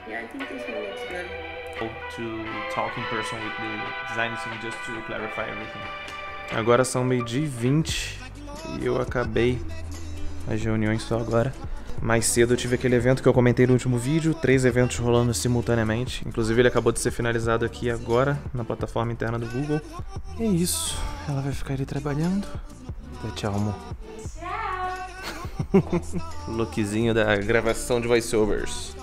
Yeah, I think this one looks good. To talk in person with the design team just to clarify everything. Agora são 12h20 e eu acabei as reuniões só agora. Mais cedo eu tive aquele evento que eu comentei no último vídeo, 3 eventos rolando simultaneamente. Inclusive ele acabou de ser finalizado aqui agora, na plataforma interna do Google. E é isso, ela vai ficar ali trabalhando. Tchau, amor. Lookzinho da gravação de voiceovers.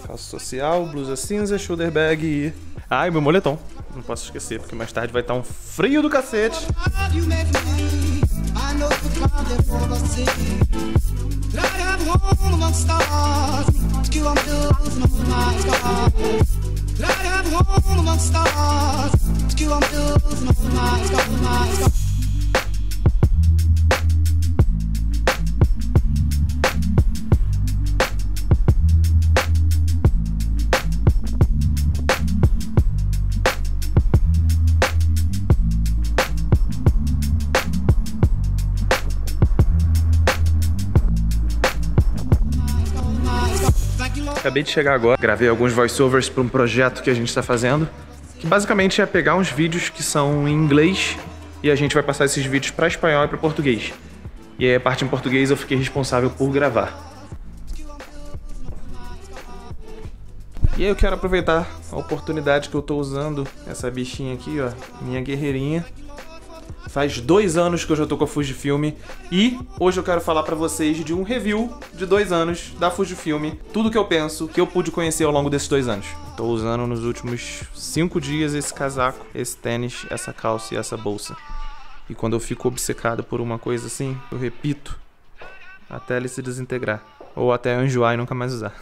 Calça social, blusa cinza, shoulder bag e... Ah, e meu moletom. Não posso esquecer, porque mais tarde vai estar um frio do cacete. Acabei de chegar agora, gravei alguns voiceovers para um projeto que a gente está fazendo, que basicamente é pegar uns vídeos que são em inglês e a gente vai passar esses vídeos para espanhol e para português. E aí a parte em português eu fiquei responsável por gravar. E aí eu quero aproveitar a oportunidade que eu tô usando essa bichinha aqui, ó, minha guerreirinha. Faz 2 anos que eu já tô com a Fujifilm e hoje eu quero falar pra vocês de um review de 2 anos da Fujifilm. Tudo que eu penso que eu pude conhecer ao longo desses 2 anos. Tô usando nos últimos 5 dias esse casaco, esse tênis, essa calça e essa bolsa. E quando eu fico obcecado por uma coisa assim, eu repito até ele se desintegrar. Ou até eu enjoar e nunca mais usar.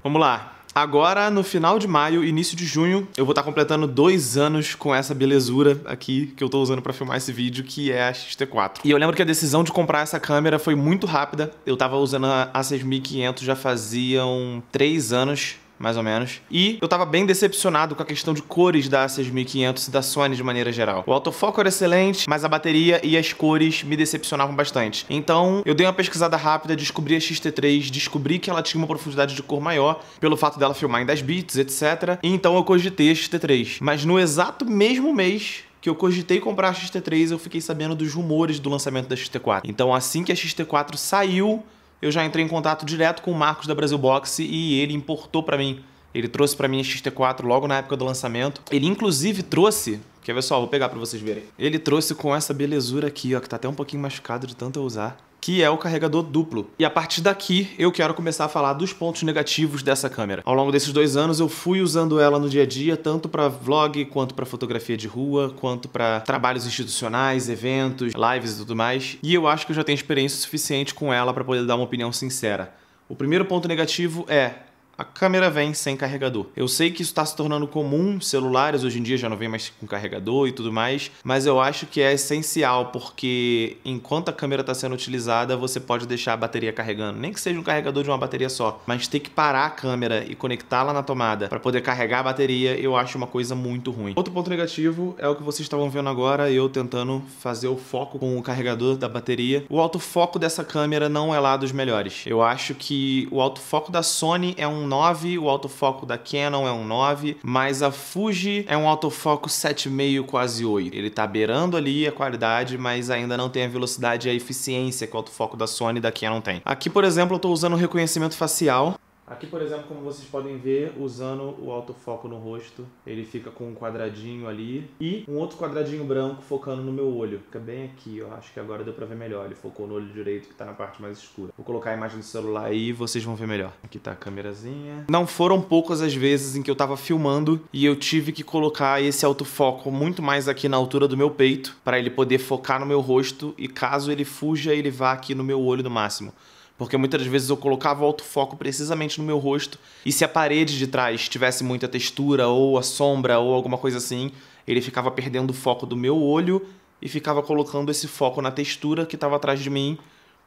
Vamos lá. Agora, no final de maio, início de junho, eu vou estar completando 2 anos com essa belezura aqui que eu tô usando pra filmar esse vídeo, que é a X-T4. E eu lembro que a decisão de comprar essa câmera foi muito rápida. Eu tava usando a A6500 já faziam 3 anos, mais ou menos. E eu tava bem decepcionado com a questão de cores da A6500 e da Sony de maneira geral. O autofoco era excelente, mas a bateria e as cores me decepcionavam bastante. Então, eu dei uma pesquisada rápida, descobri a X-T3, descobri que ela tinha uma profundidade de cor maior, pelo fato dela filmar em 10 bits, etc. E então eu cogitei a X-T3. Mas no exato mesmo mês que eu cogitei comprar a X-T3, eu fiquei sabendo dos rumores do lançamento da X-T4. Então, assim que a X-T4 saiu, eu já entrei em contato direto com o Marcos da Brasil Box e ele importou pra mim. Ele trouxe pra mim a X-T4 logo na época do lançamento. Ele inclusive trouxe, quer ver só, vou pegar pra vocês verem. Ele trouxe com essa belezura aqui, ó, que tá até um pouquinho machucado de tanto eu usar, que é o carregador duplo. E a partir daqui, eu quero começar a falar dos pontos negativos dessa câmera. Ao longo desses 2 anos, eu fui usando ela no dia a dia, tanto para vlog, quanto para fotografia de rua, quanto para trabalhos institucionais, eventos, lives e tudo mais. E eu acho que eu já tenho experiência suficiente com ela para poder dar uma opinião sincera. O primeiro ponto negativo é: a câmera vem sem carregador. Eu sei que isso está se tornando comum, celulares hoje em dia já não vem mais com carregador e tudo mais, mas eu acho que é essencial, porque enquanto a câmera está sendo utilizada, você pode deixar a bateria carregando. Nem que seja um carregador de uma bateria só, mas ter que parar a câmera e conectá-la na tomada para poder carregar a bateria, eu acho uma coisa muito ruim. Outro ponto negativo é o que vocês estavam vendo agora, eu tentando fazer o foco com o carregador da bateria. O autofoco dessa câmera não é lá dos melhores. Eu acho que o autofoco da Sony é um 9, o autofoco da Canon é um 9, mas a Fuji é um autofoco 7,5, quase 8. Ele tá beirando ali a qualidade, mas ainda não tem a velocidade e a eficiência que o autofoco da Sony e da Canon tem. Aqui, por exemplo, eu tô usando o reconhecimento facial. Aqui, por exemplo, como vocês podem ver, usando o autofoco no rosto, ele fica com um quadradinho ali e um outro quadradinho branco focando no meu olho. Fica bem aqui, ó. Acho que agora deu pra ver melhor. Ele focou no olho direito, que tá na parte mais escura. Vou colocar a imagem do celular aí e vocês vão ver melhor. Aqui tá a câmerazinha. Não foram poucas as vezes em que eu tava filmando e eu tive que colocar esse autofoco muito mais aqui na altura do meu peito para ele poder focar no meu rosto e caso ele fuja, ele vá aqui no meu olho no máximo. Porque muitas das vezes eu colocava o autofoco precisamente no meu rosto e se a parede de trás tivesse muita textura ou a sombra ou alguma coisa assim, ele ficava perdendo o foco do meu olho e ficava colocando esse foco na textura que estava atrás de mim,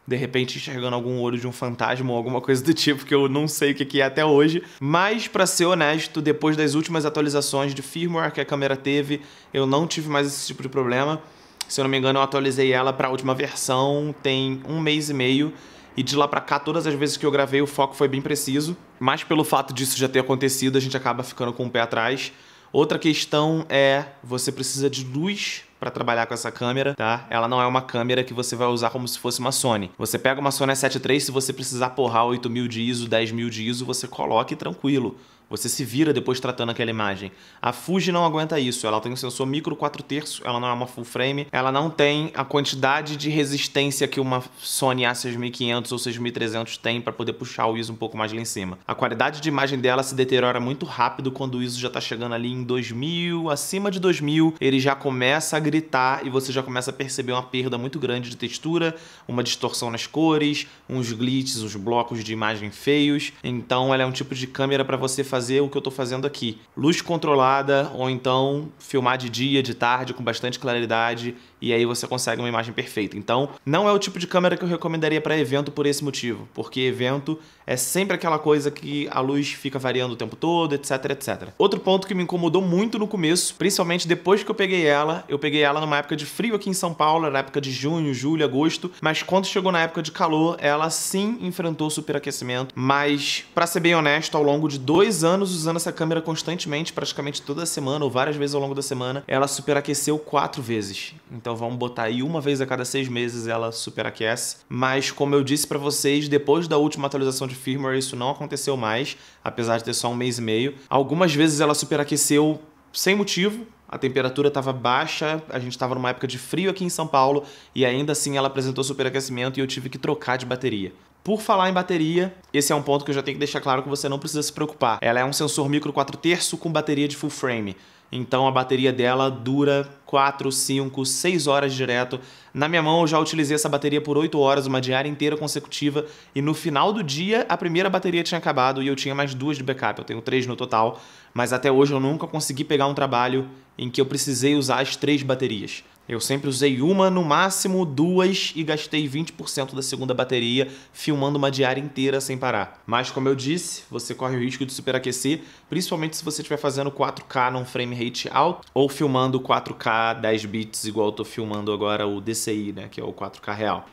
de repente enxergando algum olho de um fantasma ou alguma coisa do tipo, que eu não sei o que é até hoje. Mas, pra ser honesto, depois das últimas atualizações de firmware que a câmera teve, eu não tive mais esse tipo de problema. Se eu não me engano, eu atualizei ela para a última versão tem 1 mês e meio. e de lá pra cá, todas as vezes que eu gravei, o foco foi bem preciso. Mas pelo fato disso já ter acontecido, a gente acaba ficando com o pé atrás. Outra questão é, você precisa de luz para trabalhar com essa câmera, tá? Ela não é uma câmera que você vai usar como se fosse uma Sony. Você pega uma Sony A7 III, se você precisar porrar 8000 de ISO, 10.000 de ISO, você coloca e tranquilo. Você se vira depois tratando aquela imagem. A Fuji não aguenta isso. Ela tem um sensor micro 4/3, ela não é uma full frame. Ela não tem a quantidade de resistência que uma Sony A6500 ou 6300 tem para poder puxar o ISO um pouco mais lá em cima. A qualidade de imagem dela se deteriora muito rápido quando o ISO já tá chegando ali em 2000, acima de 2000, ele já começa a gritar e você já começa a perceber uma perda muito grande de textura, uma distorção nas cores, uns glitches, uns blocos de imagem feios. Então ela é um tipo de câmera para você fazer o que eu tô fazendo aqui. Luz controlada, ou então filmar de dia, de tarde, com bastante claridade, e aí você consegue uma imagem perfeita. Então, não é o tipo de câmera que eu recomendaria para evento por esse motivo, porque evento é sempre aquela coisa que a luz fica variando o tempo todo, etc, etc. Outro ponto que me incomodou muito no começo, principalmente depois que eu peguei ela numa época de frio aqui em São Paulo, era época de junho, julho, agosto, mas quando chegou na época de calor, ela sim enfrentou superaquecimento, mas, para ser bem honesto, ao longo de 2 anos usando essa câmera constantemente, praticamente toda semana ou várias vezes ao longo da semana, ela superaqueceu 4 vezes. Então vamos botar aí uma vez a cada 6 meses ela superaquece. Mas como eu disse pra vocês, depois da última atualização de firmware isso não aconteceu mais, apesar de ter só 1 mês e meio. Algumas vezes ela superaqueceu sem motivo. A temperatura estava baixa, a gente estava numa época de frio aqui em São Paulo e ainda assim ela apresentou superaquecimento e eu tive que trocar de bateria. Por falar em bateria, esse é um ponto que eu já tenho que deixar claro que você não precisa se preocupar. Ela é um sensor micro 4/3 com bateria de full frame. Então a bateria dela dura 4, 5, 6 horas direto. Na minha mão eu já utilizei essa bateria por 8 horas, uma diária inteira consecutiva. E no final do dia a primeira bateria tinha acabado e eu tinha mais 2 de backup. Eu tenho 3 no total, mas até hoje eu nunca consegui pegar um trabalho em que eu precisei usar as 3 baterias. Eu sempre usei uma, no máximo 2, e gastei 20% da segunda bateria filmando uma diária inteira sem parar. Mas como eu disse, você corre o risco de superaquecer, principalmente se você estiver fazendo 4K num frame rate alto ou filmando 4K 10 bits igual eu tô filmando agora o DCI, né, que é o 4K real.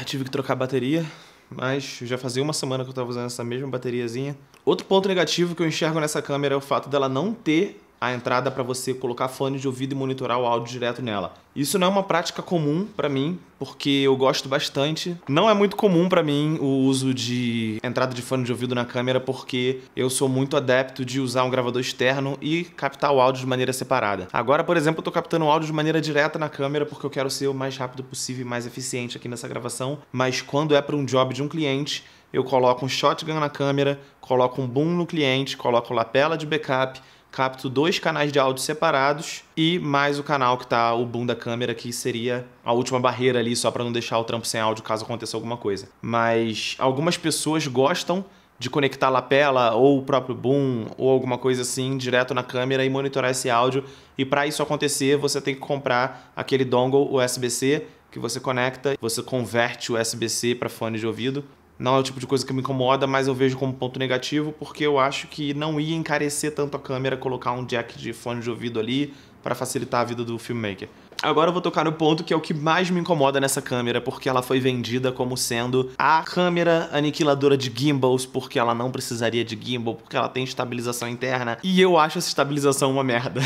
Tive que trocar a bateria, mas já fazia uma semana que eu tava usando essa mesma bateriazinha. Outro ponto negativo que eu enxergo nessa câmera é o fato dela não ter a entrada para você colocar fone de ouvido e monitorar o áudio direto nela. Isso não é uma prática comum para mim, porque eu gosto bastante. Não é muito comum para mim o uso de entrada de fone de ouvido na câmera, porque eu sou muito adepto de usar um gravador externo e captar o áudio de maneira separada. Agora, por exemplo, eu tô captando o áudio de maneira direta na câmera porque eu quero ser o mais rápido possível e mais eficiente aqui nessa gravação, mas quando é para um job de um cliente, eu coloco um shotgun na câmera, coloco um boom no cliente, coloco lapela de backup, capto 2 canais de áudio separados e mais o canal que tá o boom da câmera, que seria a última barreira ali, só para não deixar o trampo sem áudio caso aconteça alguma coisa. Mas algumas pessoas gostam de conectar a lapela ou o próprio boom ou alguma coisa assim direto na câmera e monitorar esse áudio. E para isso acontecer, você tem que comprar aquele dongle USB-C que você conecta, você converte o USB-C para fone de ouvido. Não é o tipo de coisa que me incomoda, mas eu vejo como ponto negativo, porque eu acho que não ia encarecer tanto a câmera colocar um jack de fone de ouvido ali para facilitar a vida do filmmaker. Agora eu vou tocar no ponto que é o que mais me incomoda nessa câmera, porque ela foi vendida como sendo a câmera aniquiladora de gimbals, porque ela não precisaria de gimbal, porque ela tem estabilização interna, e eu acho essa estabilização uma merda.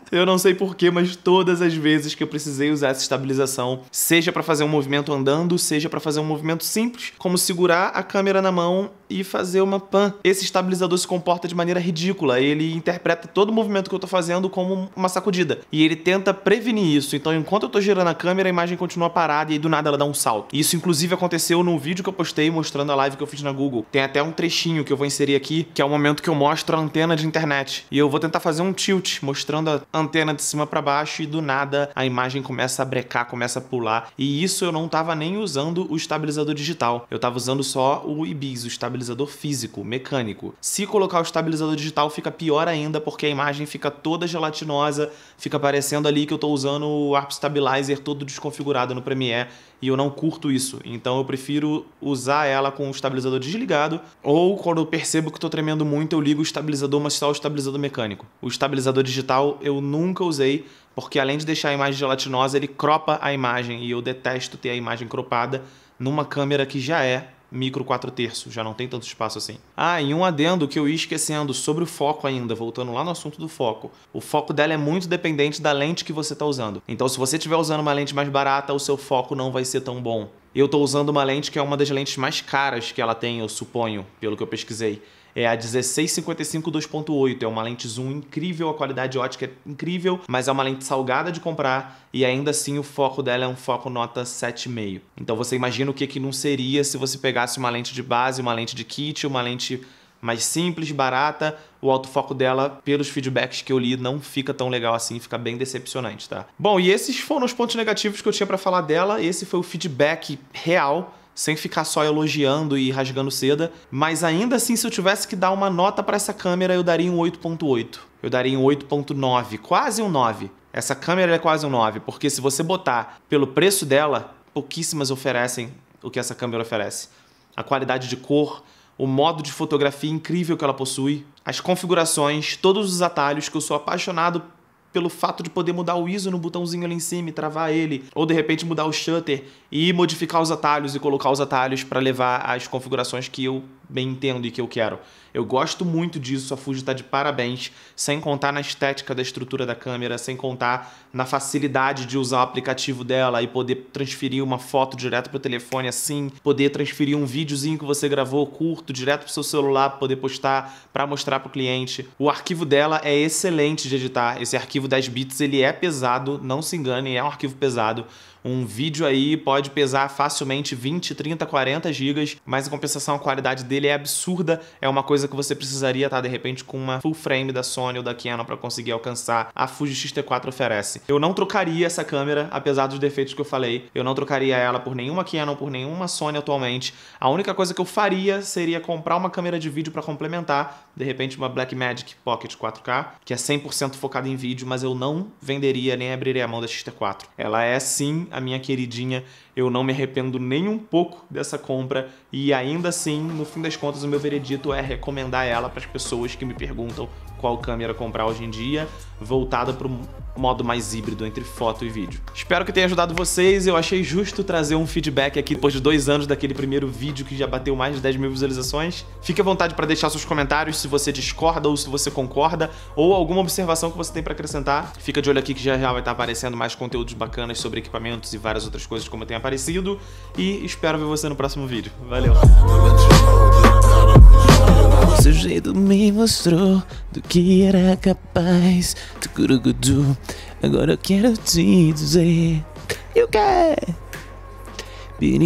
Eu não sei porquê, mas todas as vezes que eu precisei usar essa estabilização, seja para fazer um movimento andando, seja para fazer um movimento simples, como segurar a câmera na mão e fazer uma pan, esse estabilizador se comporta de maneira ridícula. Ele interpreta todo o movimento que eu tô fazendo como uma sacudida. E ele tenta prevenir isso. Então, enquanto eu tô girando a câmera, a imagem continua parada e aí do nada ela dá um salto. Isso, inclusive, aconteceu no vídeo que eu postei mostrando a live que eu fiz na Google. Tem até um trechinho que eu vou inserir aqui, que é o momento que eu mostro a antena de internet. E eu vou tentar fazer um tilt, mostrando a antena de cima para baixo, e do nada a imagem começa a brecar, começa a pular. E isso eu não tava nem usando o estabilizador digital. Eu tava usando só o IBIS, o estabilizador físico, mecânico. Se colocar o estabilizador digital fica pior ainda, porque a imagem fica toda gelatinosa, fica parecendo ali que eu tô usando o Warp Stabilizer todo desconfigurado no Premiere, e eu não curto isso. Então eu prefiro usar ela com o estabilizador desligado, ou quando eu percebo que tô tremendo muito, eu ligo o estabilizador, mas só o estabilizador mecânico. O estabilizador digital eu nunca usei, porque além de deixar a imagem gelatinosa, ele cropa a imagem, e eu detesto ter a imagem cropada. numa câmera que já é micro 4/3, já não tem tanto espaço assim. Ah, e um adendo que eu ia esquecendo sobre o foco ainda, voltando lá no assunto do foco. O foco dela é muito dependente da lente que você está usando. Então, se você estiver usando uma lente mais barata, o seu foco não vai ser tão bom. Eu estou usando uma lente que é uma das lentes mais caras que ela tem, eu suponho, pelo que eu pesquisei. É a 1655 2.8, é uma lente zoom incrível, a qualidade ótica é incrível, mas é uma lente salgada de comprar e ainda assim o foco dela é um foco nota 7,5. Então você imagina o que não seria se você pegasse uma lente de base, uma lente de kit, uma lente mais simples, barata. O autofoco dela, pelos feedbacks que eu li, não fica tão legal assim, fica bem decepcionante, tá? Bom, e esses foram os pontos negativos que eu tinha pra falar dela, esse foi o feedback real, sem ficar só elogiando e rasgando seda, mas ainda assim, se eu tivesse que dar uma nota para essa câmera, eu daria um 8.8. Eu daria um 8.9, quase um 9. Essa câmera é quase um 9, porque se você botar pelo preço dela, pouquíssimas oferecem o que essa câmera oferece. A qualidade de cor, o modo de fotografia incrível que ela possui, as configurações, todos os atalhos, que eu sou apaixonado pelo fato de poder mudar o ISO no botãozinho ali em cima e travar ele, ou de repente mudar o shutter e modificar os atalhos e colocar os atalhos para levar as configurações que eu bem entendo e que eu quero. Eu gosto muito disso, a Fuji tá de parabéns, sem contar na estética da estrutura da câmera, sem contar na facilidade de usar o aplicativo dela e poder transferir uma foto direto pro telefone assim, poder transferir um videozinho que você gravou curto direto pro seu celular, poder postar para mostrar pro cliente. O arquivo dela é excelente de editar, esse arquivo 10 bits ele é pesado, não se engane, é um arquivo pesado. Um vídeo aí pode pesar facilmente 20, 30, 40 GB, mas em compensação a qualidade dele é absurda. É uma coisa que você precisaria estar de repente com uma full frame da Sony ou da Canon para conseguir alcançar. A Fuji X-T4 oferece. Eu não trocaria essa câmera, apesar dos defeitos que eu falei. Eu não trocaria ela por nenhuma Canon, por nenhuma Sony atualmente. A única coisa que eu faria seria comprar uma câmera de vídeo para complementar. De repente uma Blackmagic Pocket 4K, que é 100% focada em vídeo, mas eu não venderia nem abriria a mão da X-T4. Ela é sim a minha queridinha, eu não me arrependo nem um pouco dessa compra e ainda assim, no fim das contas, o meu veredito é recomendar ela para as pessoas que me perguntam qual câmera comprar hoje em dia, voltada para o modo mais híbrido entre foto e vídeo. Espero que tenha ajudado vocês, eu achei justo trazer um feedback aqui depois de 2 anos daquele primeiro vídeo que já bateu mais de 10 mil visualizações. Fique à vontade para deixar seus comentários se você discorda ou se você concorda, ou alguma observação que você tem para acrescentar. Fica de olho aqui que já vai estar aparecendo mais conteúdos bacanas sobre equipamentos e várias outras coisas como tem aparecido, e espero ver você no próximo vídeo. Valeu! Seu jeito me mostrou do que era capaz. Tucurugudu. Agora eu quero te dizer: you can. Be